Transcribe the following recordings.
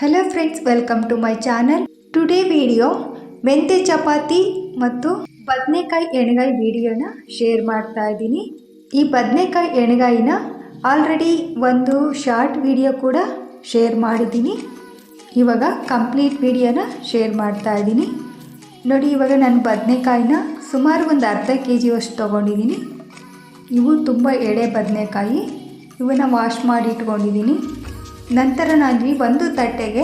Hello friends, welcome to my channel. Today video ಮೆಂತೆ ಚಪಾತಿ ಮತ್ತು ಬದನೆಕಾಯಿ ಎಣ್ಗಾಯಿ ವಿಡಿಯೋನ ಶೇರ್ ಮಾಡ್ತಾ ಇದ್ದೀನಿ. ಈ ಬದನೆಕಾಯಿ ಎಣ್ಗಾಯಿನ ಆಲ್ರೆಡಿ ಒಂದು ಶಾರ್ಟ್ ವಿಡಿಯೋ ಕೂಡ ಶೇರ್ ಮಾಡಿದ್ದೀನಿ. ಇವಾಗ ಕಂಪ್ಲೀಟ್ ವಿಡಿಯೋನ ಶೇರ್ ಮಾಡ್ತಾ ಇದ್ದೀನಿ. ನೋಡಿ, ಇವಾಗ ನಾನು ಬದನೆಕಾಯಿನ ಸುಮಾರು ಒಂದು ಅರ್ಧ kg ಅಷ್ಟು ತೊಗೊಂಡಿದ್ದೀನಿ. ಇವು ತುಂಬ ಎಳೆ ಬದನೆಕಾಯಿ. ಇವನ್ನ ವಾಶ್ ಮಾಡಿ ಇಟ್ಕೊಂಡಿದ್ದೀನಿ. ನಂತರ ನಾನು ಒಂದು ತಟ್ಟೆಗೆ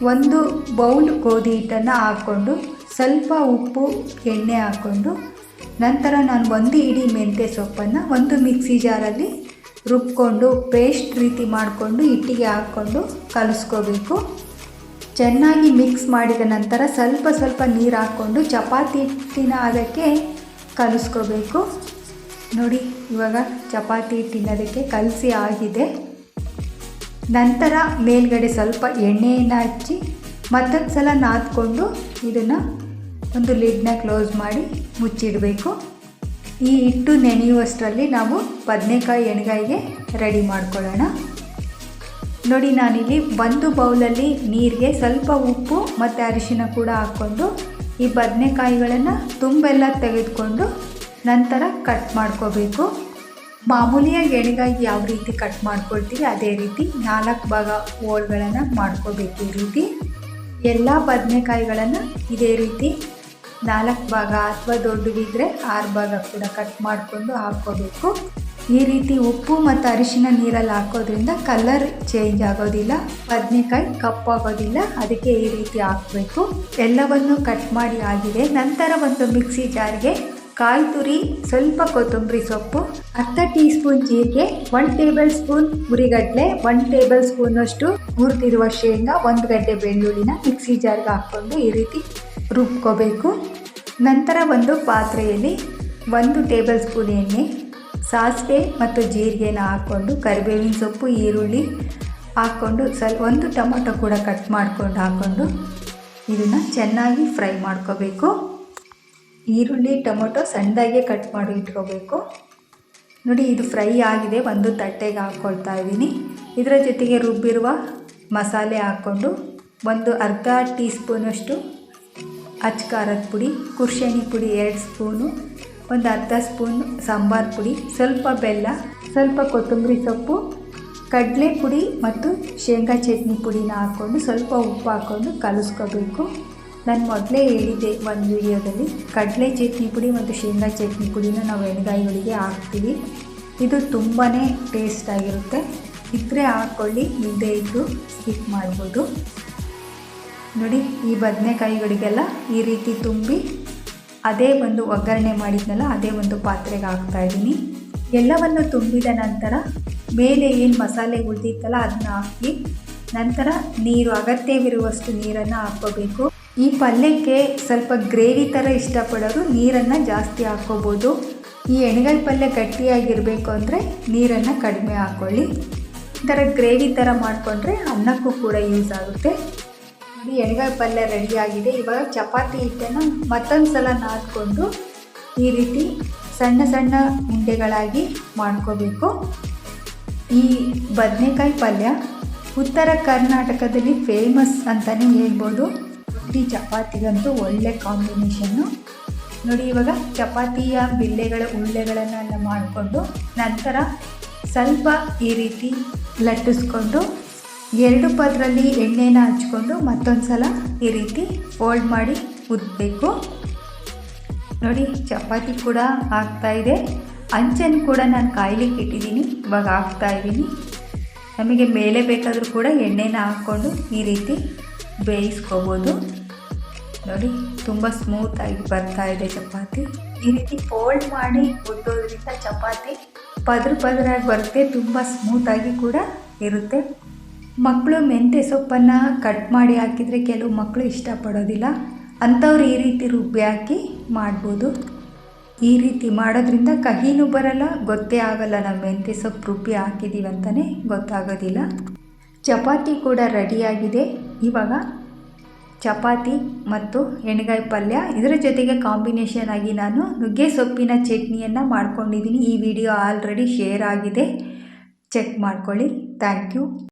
1 ಬೌಲ್ ಗೋಧಿ ಹಿಟ್ಟನ್ನು ಹಾಕ್ಕೊಂಡು ಸ್ವಲ್ಪ ಉಪ್ಪು ಎಣ್ಣೆ ಹಾಕ್ಕೊಂಡು ನಂತರ ನಾನು 1 ಇಡೀ ಮೆಂತ್ಯ ಸೊಪ್ಪನ್ನು ಒಂದು ಮಿಕ್ಸಿ ಜಾರಲ್ಲಿ ರುಬ್ಕೊಂಡು ಪೇಸ್ಟ್ ರೀತಿ ಮಾಡಿಕೊಂಡು ಹಿಟ್ಟಿಗೆ ಹಾಕ್ಕೊಂಡು ಕಲಿಸ್ಕೋಬೇಕು. ಚೆನ್ನಾಗಿ ಮಿಕ್ಸ್ ಮಾಡಿದ ನಂತರ ಸ್ವಲ್ಪ ನೀರು ಹಾಕ್ಕೊಂಡು ಚಪಾತಿ ಹಿಟ್ಟಿನ ಅದಕ್ಕೆ ಕಲಿಸ್ಕೋಬೇಕು. ನೋಡಿ, ಇವಾಗ ಚಪಾತಿ ಹಿಟ್ಟಿನ ಅದಕ್ಕೆ ಕಲಸಿ ಆಗಿದೆ. ನಂತರ ಮೇಲ್ಗಡೆ ಸ್ವಲ್ಪ ಎಣ್ಣೆಯನ್ನು ಹಚ್ಚಿ ಮತ್ತೊಂದು ಸಲ ನಾದ್ಕೊಂಡು ಇದನ್ನು ಒಂದು ಲಿಡ್ನ ಕ್ಲೋಸ್ ಮಾಡಿ ಮುಚ್ಚಿಡಬೇಕು. ಈ ಹಿಟ್ಟು ನೆನೆಯುವಷ್ಟರಲ್ಲಿ ನಾವು ಬದನೆಕಾಯಿ ಎಣ್ಗಾಯಿಗೆ ರೆಡಿ ಮಾಡ್ಕೊಳ್ಳೋಣ. ನೋಡಿ, ನಾನಿಲ್ಲಿ 1 ಬೌಲಲ್ಲಿ ನೀರಿಗೆ ಸ್ವಲ್ಪ ಉಪ್ಪು ಮತ್ತು ಅರಿಶಿನ ಕೂಡ ಹಾಕ್ಕೊಂಡು ಈ ಬದನೆಕಾಯಿಗಳನ್ನು ತುಂಬೆಲ್ಲ ತೆಗೆದುಕೊಂಡು ನಂತರ ಕಟ್ ಮಾಡ್ಕೋಬೇಕು. ಮಾಮೂಲಿಯಾಗಿ ಎಣ್ಗಾಯಿಗೆ ಯಾವ ರೀತಿ ಕಟ್ ಮಾಡ್ಕೊಳ್ತೀವಿ ಅದೇ ರೀತಿ 4 ಭಾಗ ಹೋಳುಗಳನ್ನು ಮಾಡ್ಕೋಬೇಕು. ಈ ರೀತಿ ಎಲ್ಲ ಬದನೆಕಾಯಿಗಳನ್ನು ಇದೇ ರೀತಿ 4 ಭಾಗ ಅಥವಾ ದೊಡ್ಡವಿದ್ದರೆ 6 ಭಾಗ ಕೂಡ ಕಟ್ ಮಾಡಿಕೊಂಡು ಹಾಕ್ಕೋಬೇಕು. ಈ ರೀತಿ ಉಪ್ಪು ಮತ್ತು ಅರಿಶಿನ ನೀರಲ್ಲಿ ಹಾಕೋದ್ರಿಂದ ಕಲರ್ ಚೇಂಜ್ ಆಗೋದಿಲ್ಲ, ಬದನೆಕಾಯಿ ಕಪ್ಪಾಗೋದಿಲ್ಲ. ಅದಕ್ಕೆ ಈ ರೀತಿ ಹಾಕಬೇಕು. ಎಲ್ಲವನ್ನು ಕಟ್ ಮಾಡಿ ಆಗಿದೆ. ನಂತರ ಒಂದು ಮಿಕ್ಸಿ ಜಾರ್ಗೆ ಕಾಯಿ ತುರಿ, ಸ್ವಲ್ಪ ಕೊತ್ತಂಬರಿ ಸೊಪ್ಪು, ಅರ್ಧ ಟೀ ಸ್ಪೂನ್ ಜೀರಿಗೆ, 1 ಟೇಬಲ್ ಸ್ಪೂನ್ ಹುರಿಗಡಲೆ, 1 ಟೇಬಲ್ ಸ್ಪೂನ್ ಅಷ್ಟು ಹುರಿದಿರುವ ಶೇಂಗಾ, 1 ಗಡ್ಡೆ ಬೆಳ್ಳುಳ್ಳಿನ ಮಿಕ್ಸಿ ಜಾರ್ಗೆ ಹಾಕ್ಕೊಂಡು ಈ ರೀತಿ ರುಬ್ಕೋಬೇಕು. ನಂತರ ಒಂದು ಪಾತ್ರೆಯಲ್ಲಿ 1 ಟೇಬಲ್ ಸ್ಪೂನ್ ಎಣ್ಣೆ, ಸಾಸಿವೆ ಮತ್ತು ಜೀರಿಗೆನ ಹಾಕ್ಕೊಂಡು ಕರಿಬೇವಿನ ಸೊಪ್ಪು, ಈರುಳ್ಳಿ ಹಾಕ್ಕೊಂಡು 1 ಟೊಮೊಟೊ ಕೂಡ ಕಟ್ ಮಾಡ್ಕೊಂಡು ಹಾಕ್ಕೊಂಡು ಇದನ್ನು ಚೆನ್ನಾಗಿ ಫ್ರೈ ಮಾಡ್ಕೋಬೇಕು. ಈರುಳ್ಳಿ ಟೊಮೊಟೊ ಸಣ್ಣದಾಗೆ ಕಟ್ ಮಾಡಿ ಇಟ್ಕೋಬೇಕು. ನೋಡಿ, ಇದು ಫ್ರೈ ಆಗಿದೆ. ಒಂದು ತಟ್ಟೆಗೆ ಹಾಕ್ಕೊಳ್ತಾ ಇದ್ದೀನಿ. ಇದರ ಜೊತೆಗೆ ರುಬ್ಬಿರುವ ಮಸಾಲೆ ಹಾಕ್ಕೊಂಡು ಒಂದು ಅರ್ಧ ಟೀ ಸ್ಪೂನಷ್ಟು ಅಚ್ಚ ಖಾರದ ಪುಡಿ, ಕುರ್ಷಣಿ ಪುಡಿ 2 ಸ್ಪೂನು, ಒಂದು ಅರ್ಧ ಸ್ಪೂನ್ ಸಾಂಬಾರು ಪುಡಿ, ಸ್ವಲ್ಪ ಬೆಲ್ಲ, ಸ್ವಲ್ಪ ಕೊತ್ತಂಬರಿ ಸೊಪ್ಪು, ಕಡಲೆ ಪುಡಿ ಮತ್ತು ಶೇಂಗಾ ಚಟ್ನಿ ಪುಡಿನ ಹಾಕ್ಕೊಂಡು ಸ್ವಲ್ಪ ಉಪ್ಪು ಹಾಕ್ಕೊಂಡು ಕಲಿಸ್ಕೋಬೇಕು. ನಾನು ಮೊದಲೇ ಹೇಳಿದ್ದೆ ಒಂದು ವಿಡಿಯೋದಲ್ಲಿ, ಕಡಲೆ ಚಟ್ನಿ ಪುಡಿ ಮತ್ತು ಶೇಂಗಾ ಚಟ್ನಿ ಪುಡಿನ ನಾವು ಎಣ್ಗಾಯಿಗಳಿಗೆ ಹಾಕ್ತೀವಿ. ಇದು ತುಂಬಾ ಟೇಸ್ಟಾಗಿರುತ್ತೆ. ಇದ್ದರೆ ಹಾಕ್ಕೊಳ್ಳಿ, ಇಲ್ಲದೇ ಇದ್ದು ಸ್ಕಿಪ್ ಮಾಡ್ಬೋದು. ನೋಡಿ, ಈ ಬದನೆಕಾಯಿಗಳಿಗೆಲ್ಲ ಈ ರೀತಿ ತುಂಬಿ ಅದೇ ಒಂದು ಒಗ್ಗರಣೆ ಮಾಡಿದ್ನಲ್ಲ ಅದೇ ಒಂದು ಪಾತ್ರೆಗೆ ಹಾಕ್ತಾಯಿದ್ದೀನಿ. ಎಲ್ಲವನ್ನು ತುಂಬಿದ ನಂತರ ಮೇಲೆ ಏನು ಮಸಾಲೆ ಉಳಿದಿತ್ತಲ್ಲ ಅದನ್ನ ಹಾಕಿ ನಂತರ ನೀರು ಅಗತ್ಯವಿರುವಷ್ಟು ನೀರನ್ನು ಹಾಕ್ಕೋಬೇಕು. ಈ ಪಲ್ಯಕ್ಕೆ ಸ್ವಲ್ಪ ಗ್ರೇವಿ ಥರ ಇಷ್ಟಪಡೋರು ನೀರನ್ನು ಜಾಸ್ತಿ ಹಾಕ್ಕೋಬೋದು. ಈ ಎಣ್ಗಾಯಿ ಪಲ್ಯ ಗಟ್ಟಿಯಾಗಿರಬೇಕು ಅಂದರೆ ನೀರನ್ನು ಕಡಿಮೆ ಹಾಕ್ಕೊಳ್ಳಿ. ಈ ಥರ ಗ್ರೇವಿ ಥರ ಮಾಡಿಕೊಂಡ್ರೆ ಅನ್ನಕ್ಕೂ ಕೂಡ ಯೂಸ್ ಆಗುತ್ತೆ. ಈ ಎಣ್ಗಾಯಿ ಪಲ್ಯ ರೆಡಿಯಾಗಿದೆ. ಇವಾಗ ಚಪಾತಿ ಹಿಟ್ಟನ್ನು ಮತ್ತೊಂದು ಸಲ ನಾದ್ಕೊಂಡು ಈ ರೀತಿ ಸಣ್ಣ ಉಂಡೆಗಳಾಗಿ ಮಾಡ್ಕೋಬೇಕು. ಈ ಬದನೆಕಾಯಿ ಪಲ್ಯ ಉತ್ತರ ಕರ್ನಾಟಕದಲ್ಲಿ ಫೇಮಸ್ ಅಂತಲೇ ಹೇಳ್ಬೋದು. ರೊಟ್ಟಿ ಚಪಾತಿಗಂತೂ ಒಳ್ಳೆ ಕಾಂಬಿನೇಷನ್ನು. ನೋಡಿ, ಇವಾಗ ಚಪಾತಿಯ ಬಿಲ್ಲೆಗಳ ಉಳ್ಳೆಗಳನ್ನೆಲ್ಲ ಮಾಡಿಕೊಂಡು ನಂತರ ಸ್ವಲ್ಪ ಈ ರೀತಿ ಲಟ್ಟಿಸ್ಕೊಂಡು 2 ಪದರಲ್ಲಿ ಎಣ್ಣೆನ ಹಚ್ಕೊಂಡು ಮತ್ತೊಂದು ಸಲ ಈ ರೀತಿ ಫೋಲ್ಡ್ ಮಾಡಿ ಉದ್ದಬೇಕು. ನೋಡಿ, ಚಪಾತಿ ಕೂಡ ಆಗ್ತಾಯಿದೆ. ಅಂಚನ್ನು ಕೂಡ ನಾನು ಕಾಯ್ಲಿಕ್ಕೆ ಇಟ್ಟಿದ್ದೀನಿ. ಇವಾಗ ಹಾಕ್ತಾಯಿದ್ದೀನಿ. ನಮಗೆ ಮೇಲೆ ಬೇಕಾದರೂ ಕೂಡ ಎಣ್ಣೆನ ಹಾಕ್ಕೊಂಡು ಈ ರೀತಿ ಬೇಯಿಸ್ಕೋಬೋದು. ನೋಡಿ, ತುಂಬ ಸ್ಮೂತಾಗಿ ಬರ್ತಾಯಿದೆ ಚಪಾತಿ. ಈ ರೀತಿ ಫೋಲ್ಡ್ ಮಾಡಿ ಉದ್ದೋದ್ರಿಂದ ಚಪಾತಿ ಪದರಾಗಿ ಬರುತ್ತೆ, ತುಂಬ ಸ್ಮೂತಾಗಿ ಕೂಡ ಇರುತ್ತೆ. ಮಕ್ಕಳು ಮೆಂತ್ಯ ಸೊಪ್ಪನ್ನು ಕಟ್ ಮಾಡಿ ಹಾಕಿದರೆ ಕೆಲವು ಮಕ್ಕಳು ಇಷ್ಟಪಡೋದಿಲ್ಲ. ಅಂಥವ್ರು ಈ ರೀತಿ ರುಬ್ಬಿ ಹಾಕಿ ಮಾಡ್ಬೋದು. ಈ ರೀತಿ ಮಾಡೋದ್ರಿಂದ ಕಹಿನೂ ಬರಲ್ಲ, ಗೊತ್ತೇ ಆಗಲ್ಲ ನಾವು ಮೆಂತ್ಯ ಸೊಪ್ಪು ರುಬ್ಬಿ ಹಾಕಿದ್ದೀವಿ ಅಂತಲೇ ಗೊತ್ತಾಗೋದಿಲ್ಲ. ಚಪಾತಿ ಕೂಡ ರೆಡಿಯಾಗಿದೆ. ಇವಾಗ ಚಪಾತಿ ಮತ್ತು ಎಣ್ಗಾಯಿ ಪಲ್ಯ, ಇದರ ಜೊತೆಗೆ ಕಾಂಬಿನೇಷನ್ ಆಗಿ ನಾನು ನುಗ್ಗೆ ಸೊಪ್ಪಿನ ಚಟ್ನಿಯನ್ನು ಮಾಡ್ಕೊಂಡಿದ್ದೀನಿ. ಈ ವಿಡಿಯೋ ಆಲ್ರೆಡಿ ಶೇರ್ ಆಗಿದೆ, ಚೆಕ್ ಮಾಡ್ಕೊಳ್ಳಿ. Thank you.